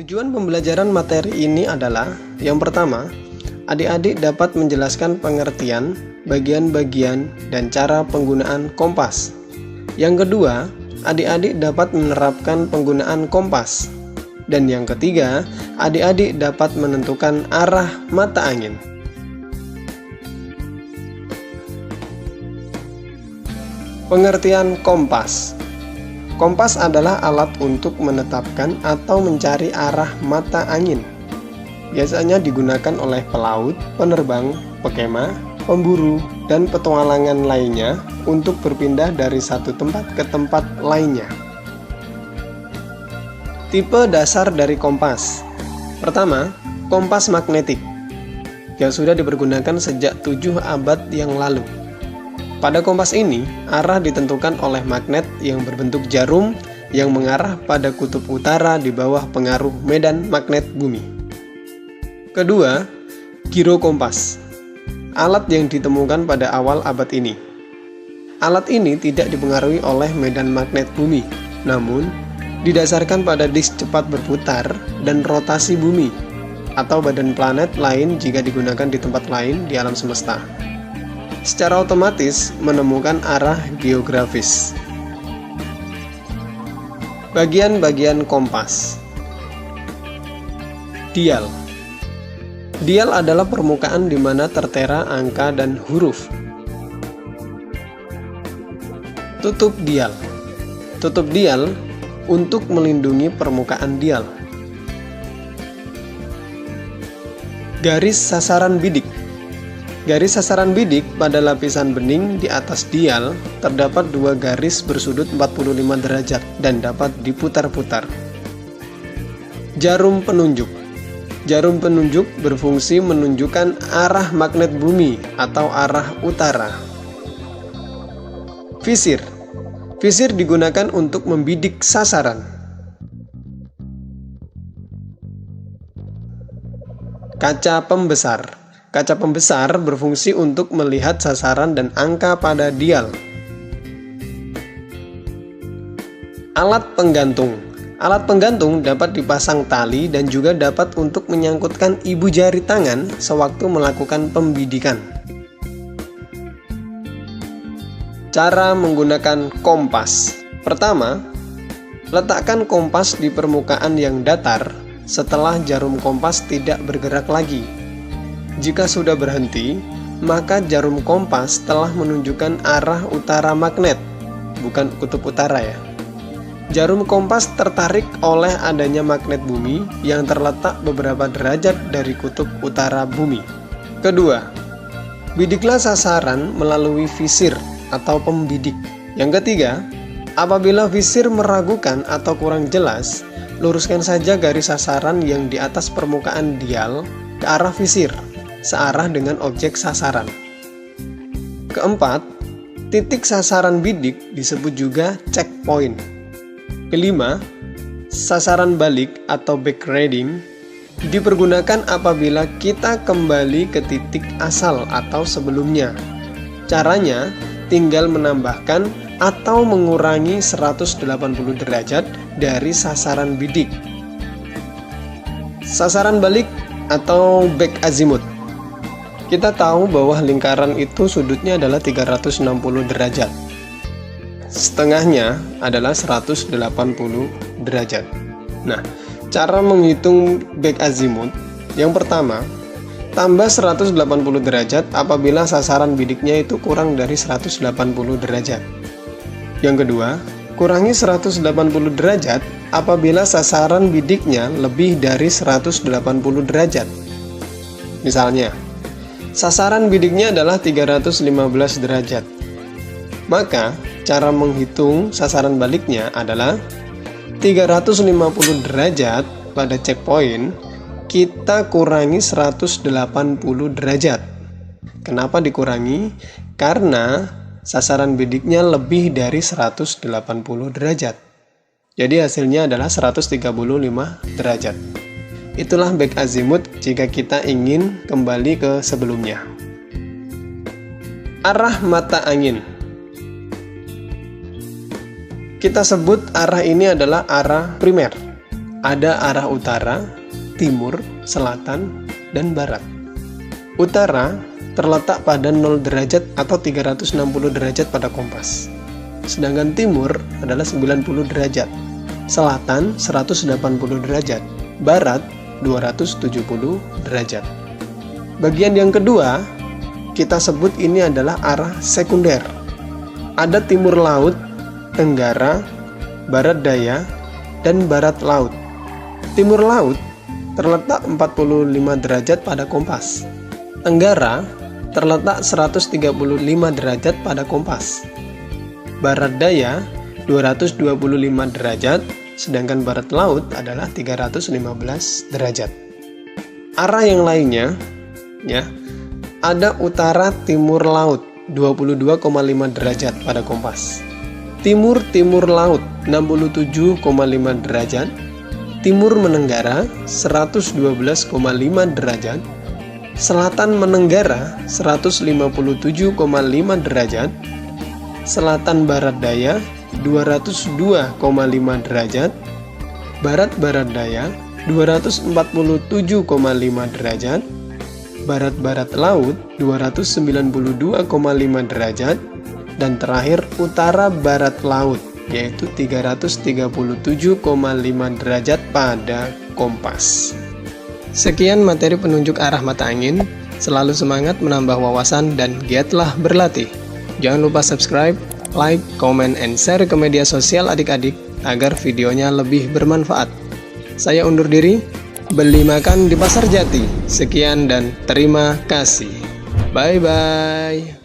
Tujuan pembelajaran materi ini adalah, yang pertama, adik-adik dapat menjelaskan pengertian, bagian-bagian, dan cara penggunaan kompas. Yang kedua, adik-adik dapat menerapkan penggunaan kompas. Dan yang ketiga, adik-adik dapat menentukan arah mata angin. Pengertian kompas. Kompas adalah alat untuk menetapkan atau mencari arah mata angin. Biasanya digunakan oleh pelaut, penerbang, pekemah, pemburu, dan petualangan lainnya untuk berpindah dari satu tempat ke tempat lainnya. Tipe dasar dari kompas. Pertama, kompas magnetik yang sudah dipergunakan sejak 7 abad yang lalu. Pada kompas ini, arah ditentukan oleh magnet yang berbentuk jarum yang mengarah pada kutub utara di bawah pengaruh medan magnet bumi. Kedua, girokompas. Alat yang ditemukan pada awal abad ini. Alat ini tidak dipengaruhi oleh medan magnet bumi, namun didasarkan pada disk cepat berputar dan rotasi bumi atau badan planet lain jika digunakan di tempat lain di alam semesta. Secara otomatis menemukan arah geografis. Bagian-bagian kompas. Dial. Dial adalah permukaan di mana tertera angka dan huruf. Tutup dial. Tutup dial untuk melindungi permukaan dial. Garis sasaran bidik. Garis sasaran bidik pada lapisan bening di atas dial terdapat 2 garis bersudut 45 derajat dan dapat diputar-putar. Jarum penunjuk. Jarum penunjuk berfungsi menunjukkan arah magnet bumi atau arah utara. Visir. Visir digunakan untuk membidik sasaran. Kaca pembesar. Kaca pembesar berfungsi untuk melihat sasaran dan angka pada dial. Alat penggantung. Alat penggantung dapat dipasang tali dan juga dapat untuk menyangkutkan ibu jari tangan sewaktu melakukan pembidikan. Cara menggunakan kompas. Pertama, letakkan kompas di permukaan yang datar setelah jarum kompas tidak bergerak lagi. Jika sudah berhenti, maka jarum kompas telah menunjukkan arah utara magnet, bukan kutub utara ya. Jarum kompas tertarik oleh adanya magnet bumi yang terletak beberapa derajat dari kutub utara bumi. Kedua, bidiklah sasaran melalui visir atau pembidik. Yang ketiga, apabila visir meragukan atau kurang jelas, luruskan saja garis sasaran yang di atas permukaan dial ke arah visir, searah dengan objek sasaran. Keempat, titik sasaran bidik disebut juga checkpoint. Kelima, sasaran balik atau back reading dipergunakan apabila kita kembali ke titik asal atau sebelumnya. Caranya, tinggal menambahkan atau mengurangi 180 derajat dari sasaran bidik. Sasaran balik atau back azimuth. Kita tahu bahwa lingkaran itu sudutnya adalah 360 derajat. Setengahnya adalah 180 derajat. Nah, cara menghitung back azimuth, yang pertama, tambah 180 derajat apabila sasaran bidiknya itu kurang dari 180 derajat. Yang kedua, kurangi 180 derajat apabila sasaran bidiknya lebih dari 180 derajat. Misalnya, sasaran bidiknya adalah 315 derajat. Maka, cara menghitung sasaran baliknya adalah 350 derajat pada checkpoint, kita kurangi 180 derajat. Kenapa dikurangi? Karena sasaran bidiknya lebih dari 180 derajat. Jadi hasilnya adalah 135 derajat. Itulah back azimut jika kita ingin kembali ke sebelumnya. Arah mata angin. Kita sebut arah ini adalah arah primer. Ada arah utara, timur, selatan, dan barat. Utara terletak pada 0 derajat atau 360 derajat pada kompas. Sedangkan timur adalah 90 derajat, selatan 180 derajat, barat 270 derajat. Bagian yang kedua, kita sebut ini adalah arah sekunder. Ada timur laut, tenggara, barat daya, dan barat laut. Timur laut terletak 45 derajat pada kompas. Tenggara terletak 135 derajat pada kompas. Barat daya 225 derajat, sedangkan barat laut adalah 315 derajat. Arah yang lainnya, ya, ada utara timur laut 22,5 derajat pada kompas. Timur laut 67,5 derajat, timur menenggara 112,5 derajat, selatan menenggara 157,5 derajat, selatan barat daya 202,5 derajat, barat daya 247,5 derajat, barat laut 292,5 derajat, dan terakhir utara barat laut yaitu 337,5 derajat pada kompas. Sekian materi penunjuk arah mata angin. Selalu semangat menambah wawasan dan giatlah berlatih. Jangan lupa subscribe, like, comment, and share ke media sosial adik-adik agar videonya lebih bermanfaat. Saya undur diri, beli makan di Pasar Jati. Sekian dan terima kasih. Bye-bye.